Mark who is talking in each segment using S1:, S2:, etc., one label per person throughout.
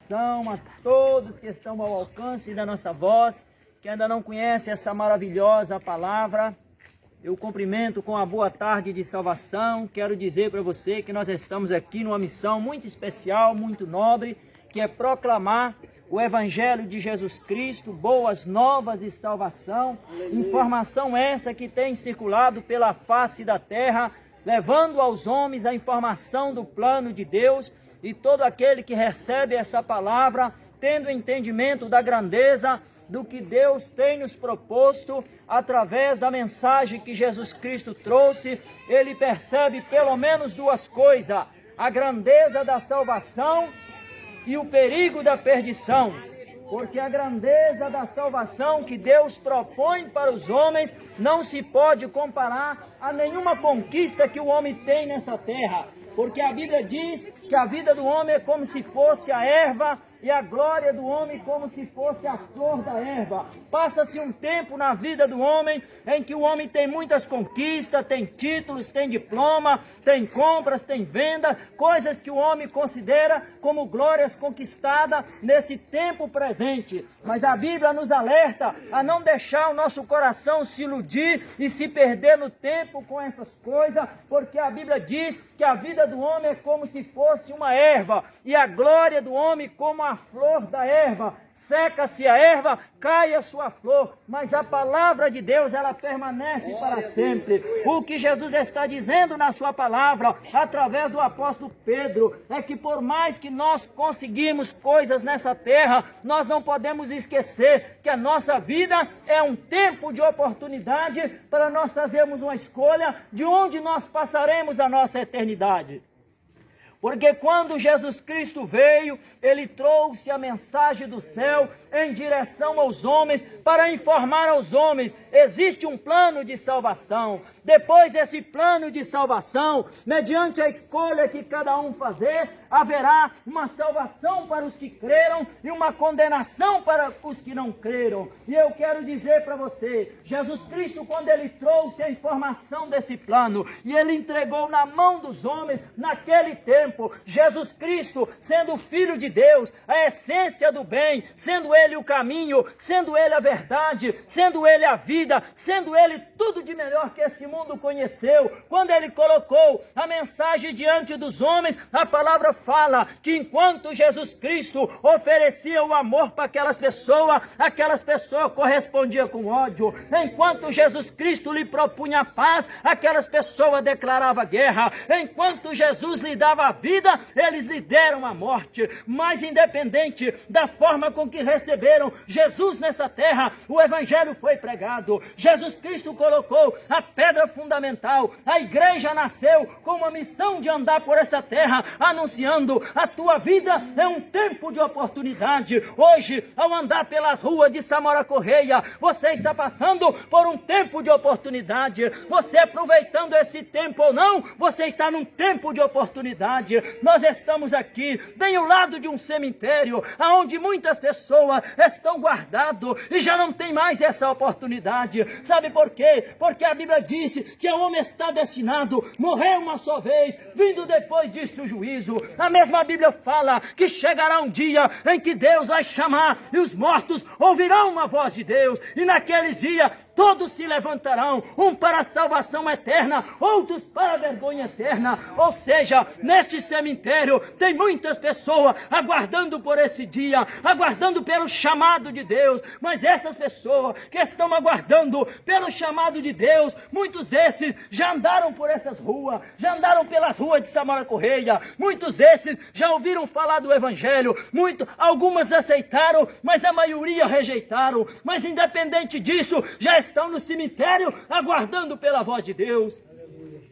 S1: salvação a todos que estão ao alcance da nossa voz, que ainda não conhecem essa maravilhosa palavra. Eu cumprimento com a boa tarde de salvação. Quero dizer para você que nós estamos aqui numa missão muito especial, muito nobre, que é proclamar o Evangelho de Jesus Cristo, boas novas e salvação. Informação essa que tem circulado pela face da terra, levando aos homens a informação do plano de Deus, e todo aquele que recebe essa palavra, tendo entendimento da grandeza do que Deus tem nos proposto, através da mensagem que Jesus Cristo trouxe, ele percebe pelo menos duas coisas: a grandeza da salvação e o perigo da perdição. Porque a grandeza da salvação que Deus propõe para os homens não se pode comparar a nenhuma conquista que o homem tem nessa terra. Porque a Bíblia diz que a vida do homem é como se fosse a erva, e a glória do homem como se fosse a flor da erva. Passa-se um tempo na vida do homem em que o homem tem muitas conquistas, tem títulos, tem diploma, tem compras, tem venda, coisas que o homem considera como glórias conquistadas nesse tempo presente. Mas a Bíblia nos alerta a não deixar o nosso coração se iludir e se perder no tempo com essas coisas, porque a Bíblia diz que a vida do homem é como se fosse uma erva, e a glória do homem como a flor da erva. Seca-se a erva, cai a sua flor, mas a palavra de Deus, ela permanece para sempre. O que Jesus está dizendo na sua palavra, através do apóstolo Pedro, é que por mais que nós conseguimos coisas nessa terra, nós não podemos esquecer que a nossa vida é um tempo de oportunidade para nós fazermos uma escolha de onde nós passaremos a nossa eternidade. Porque quando Jesus Cristo veio, Ele trouxe a mensagem do céu em direção aos homens, para informar aos homens: existe um plano de salvação. Depois desse plano de salvação, mediante a escolha que cada um fazer, haverá uma salvação para os que creram e uma condenação para os que não creram. E eu quero dizer para você, Jesus Cristo, quando Ele trouxe a informação desse plano, e Ele entregou na mão dos homens, naquele tempo, Jesus Cristo, sendo Filho de Deus, a essência do bem, sendo Ele o caminho, sendo Ele a verdade, sendo Ele a vida, sendo Ele tudo de melhor que esse mundo conheceu. Quando Ele colocou a mensagem diante dos homens, a palavra fala que enquanto Jesus Cristo oferecia o amor para aquelas pessoas correspondiam com ódio. Enquanto Jesus Cristo lhe propunha paz, aquelas pessoas declaravam guerra. Enquanto Jesus lhe dava a vida, eles lhe deram a morte. Mas independente da forma com que receberam Jesus nessa terra, o Evangelho foi pregado. Jesus Cristo colocou a pedra fundamental. A igreja nasceu com uma missão de andar por essa terra, anunciando: a tua vida é um tempo de oportunidade. Hoje, ao andar pelas ruas de Samora Correia, você está passando por um tempo de oportunidade. Você aproveitando esse tempo ou não, você está num tempo de oportunidade. Nós estamos aqui, bem ao lado de um cemitério, onde muitas pessoas estão guardadas e já não tem mais essa oportunidade. Sabe por quê? Porque a Bíblia disse que o homem está destinado a morrer uma só vez, vindo depois disso o juízo. A mesma Bíblia fala que chegará um dia em que Deus vai chamar e os mortos ouvirão uma voz de Deus, e naqueles dias todos se levantarão, um para a salvação eterna, outros para a vergonha eterna. Ou seja, neste cemitério tem muitas pessoas aguardando por esse dia, aguardando pelo chamado de Deus. Mas essas pessoas que estão aguardando pelo chamado de Deus, muitos desses já andaram por essas ruas, já andaram pelas ruas de Samora Correia, muitos desses já ouviram falar do Evangelho, algumas aceitaram, mas a maioria rejeitaram. Mas independente disso, já estão no cemitério aguardando pela voz de Deus.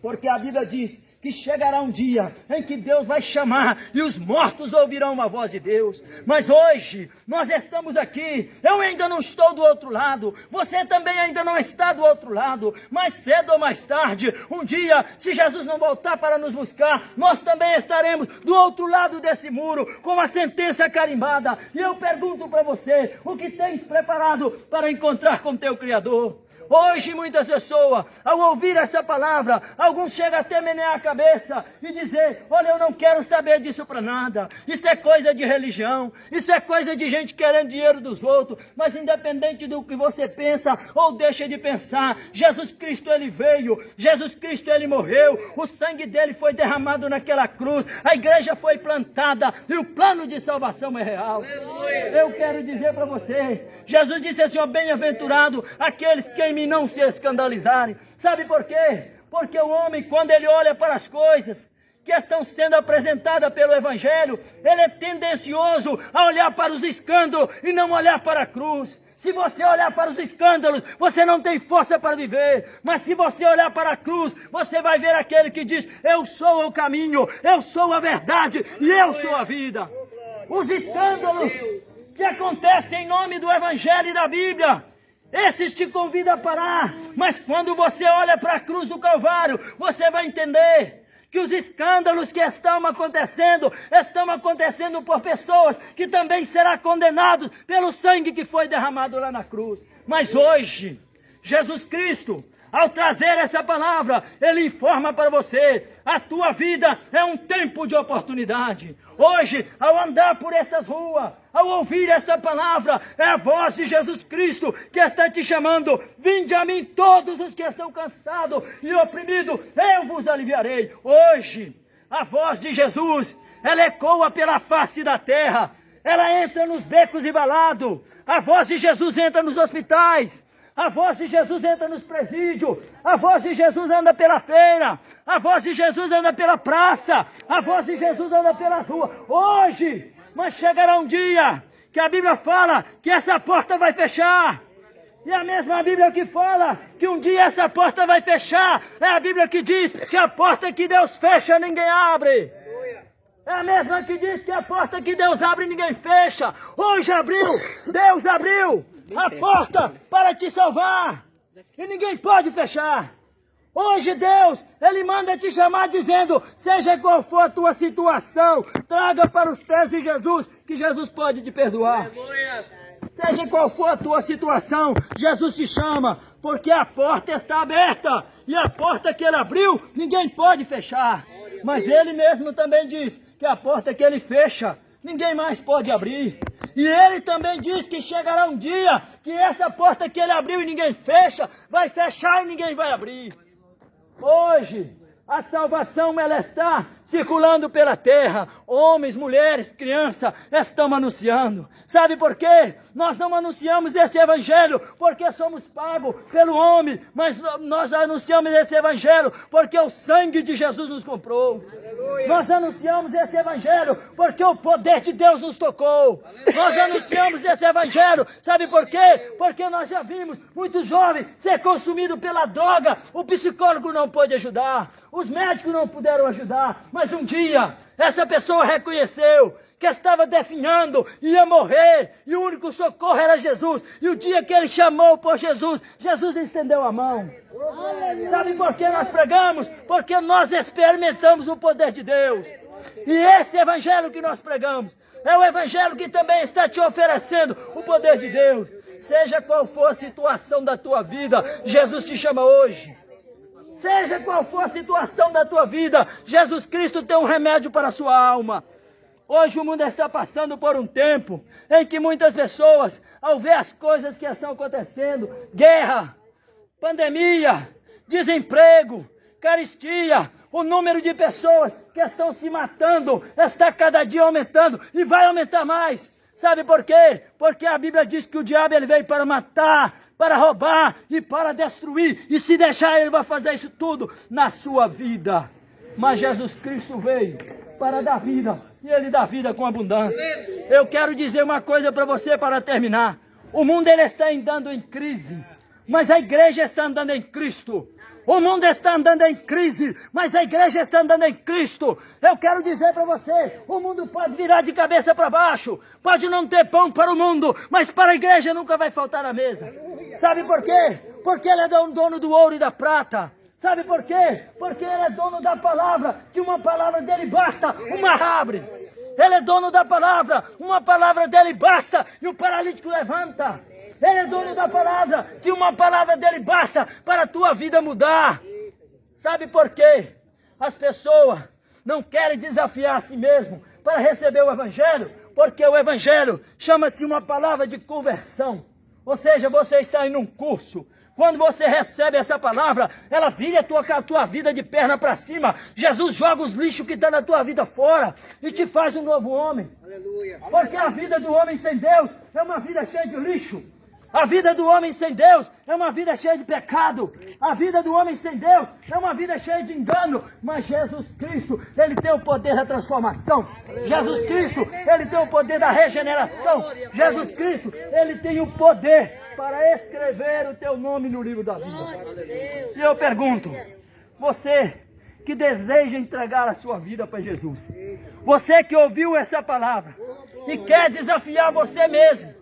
S1: Porque a Bíblia diz que chegará um dia em que Deus vai chamar e os mortos ouvirão a voz de Deus. Mas hoje nós estamos aqui, eu ainda não estou do outro lado, você também ainda não está do outro lado. Mais cedo ou mais tarde, um dia, se Jesus não voltar para nos buscar, nós também estaremos do outro lado desse muro, com a sentença carimbada. E eu pergunto para você: o que tens preparado para encontrar com teu Criador? Hoje muitas pessoas, ao ouvir essa palavra, alguns chegam até a menear a cabeça e dizer, olha, eu não quero saber disso para nada, isso é coisa de religião, isso é coisa de gente querendo dinheiro dos outros, mas independente do que você pensa ou deixa de pensar, Jesus Cristo ele veio, Jesus Cristo ele morreu, o sangue dele foi derramado naquela cruz, a igreja foi plantada e o plano de salvação é real. Eu quero dizer para você, Jesus disse assim, ó, bem-aventurado aqueles que em mim não se escandalizarem. Sabe por quê? Porque o homem, quando ele olha para as coisas que estão sendo apresentadas pelo Evangelho, ele é tendencioso a olhar para os escândalos e não olhar para a cruz. Se você olhar para os escândalos, você não tem força para viver. Mas se você olhar para a cruz, você vai ver aquele que diz, eu sou o caminho, eu sou a verdade e eu sou a vida. Os escândalos que acontecem em nome do Evangelho e da Bíblia, esses te convidam a parar, mas quando você olha para a cruz do Calvário, você vai entender que os escândalos que estão acontecendo por pessoas que também serão condenados pelo sangue que foi derramado lá na cruz. Mas hoje, Jesus Cristo, ao trazer essa palavra, ele informa para você, a tua vida é um tempo de oportunidade. Hoje, ao andar por essas ruas, ao ouvir essa palavra, é a voz de Jesus Cristo que está te chamando. Vinde a mim todos os que estão cansados e oprimidos, eu vos aliviarei. Hoje, a voz de Jesus, ela ecoa pela face da terra. Ela entra nos becos e valados. A voz de Jesus entra nos hospitais. A voz de Jesus entra nos presídios, a voz de Jesus anda pela feira, a voz de Jesus anda pela praça, a voz de Jesus anda pelas ruas. Hoje, mas chegará um dia que a Bíblia fala que essa porta vai fechar. E a mesma Bíblia que fala que um dia essa porta vai fechar, é a Bíblia que diz que a porta que Deus fecha, ninguém abre. É a mesma que diz que a porta que Deus abre, ninguém fecha. Hoje abriu, Deus abriu a porta para te salvar. E ninguém pode fechar. Hoje Deus, Ele manda te chamar dizendo, seja qual for a tua situação, traga para os pés de Jesus, que Jesus pode te perdoar. Seja qual for a tua situação, Jesus te chama, porque a porta está aberta. E a porta que Ele abriu, ninguém pode fechar. Mas Ele mesmo também diz que a porta que Ele fecha, ninguém mais pode abrir. E Ele também diz que chegará um dia que essa porta que Ele abriu e ninguém fecha, vai fechar e ninguém vai abrir. Hoje, a salvação ela está circulando pela terra. Homens, mulheres, crianças estão anunciando. Sabe por quê? Nós não anunciamos esse evangelho porque somos pagos pelo homem, mas nós anunciamos esse evangelho porque o sangue de Jesus nos comprou. Nós anunciamos esse evangelho porque o poder de Deus nos tocou. Nós anunciamos esse evangelho, sabe por quê? Porque nós já vimos muitos jovens ser consumidos pela droga. O psicólogo não pôde ajudar, os médicos não puderam ajudar, mas um dia essa pessoa reconheceu que estava definhando, ia morrer, e o único socorro era Jesus. E o dia que ele chamou por Jesus, Jesus estendeu a mão. Sabe por que nós pregamos? Porque nós experimentamos o poder de Deus. E esse evangelho que nós pregamos é o evangelho que também está te oferecendo o poder de Deus. Seja qual for a situação da tua vida, Jesus te chama hoje. Seja qual for a situação da tua vida, Jesus Cristo tem um remédio para a sua alma. Hoje o mundo está passando por um tempo em que muitas pessoas, ao ver as coisas que estão acontecendo, guerra, pandemia, desemprego, carestia, o número de pessoas que estão se matando está cada dia aumentando e vai aumentar mais. Sabe por quê? Porque a Bíblia diz que o diabo ele veio para matar, para roubar e para destruir. E se deixar, ele vai fazer isso tudo na sua vida. Mas Jesus Cristo veio para dar vida, e Ele dá vida com abundância. Eu quero dizer uma coisa para você para terminar. O mundo ele está andando em crise, mas a igreja está andando em Cristo. O mundo está andando em crise, mas a igreja está andando em Cristo. Eu quero dizer para você, o mundo pode virar de cabeça para baixo, pode não ter pão para o mundo, mas para a igreja nunca vai faltar a mesa. Sabe por quê? Porque Ele é dono do ouro e da prata. Sabe por quê? Porque Ele é dono da palavra, que uma palavra dele basta, o mar abre. Ele é dono da palavra, uma palavra dele basta e o paralítico levanta. Ele é dono da palavra, e uma palavra dele basta para a tua vida mudar. Sabe por quê? As pessoas não querem desafiar a si mesmo para receber o Evangelho, porque o Evangelho chama-se uma palavra de conversão. Ou seja, você está em um curso. Quando você recebe essa palavra, ela vira a tua vida de perna para cima. Jesus joga os lixos que estão na tua vida fora e te faz um novo homem. Aleluia. Porque a vida do homem sem Deus é uma vida cheia de lixo. A vida do homem sem Deus é uma vida cheia de pecado. A vida do homem sem Deus é uma vida cheia de engano. Mas Jesus Cristo, Ele tem o poder da transformação. Jesus Cristo, Ele tem o poder da regeneração. Jesus Cristo, Ele tem o poder para escrever o teu nome no livro da vida. E eu pergunto, você que deseja entregar a sua vida para Jesus, você que ouviu essa palavra e quer desafiar você mesmo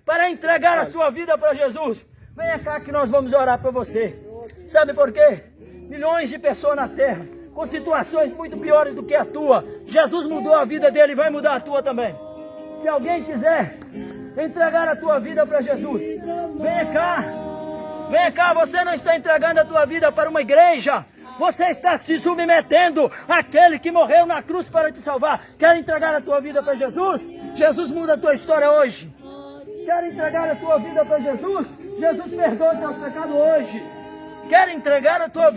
S1: para entregar a sua vida para Jesus, venha cá que nós vamos orar por você. Sabe por quê? Milhões de pessoas na terra, com situações muito piores do que a tua. Jesus mudou a vida dele e vai mudar a tua também. Se alguém quiser entregar a tua vida para Jesus, venha cá. Venha cá, você não está entregando a tua vida para uma igreja. Você está se submetendo àquele que morreu na cruz para te salvar. Quer entregar a tua vida para Jesus? Jesus muda a tua história hoje. Quer entregar a tua vida para Jesus? Jesus perdoa os teus pecados hoje. Quer entregar a tua vida?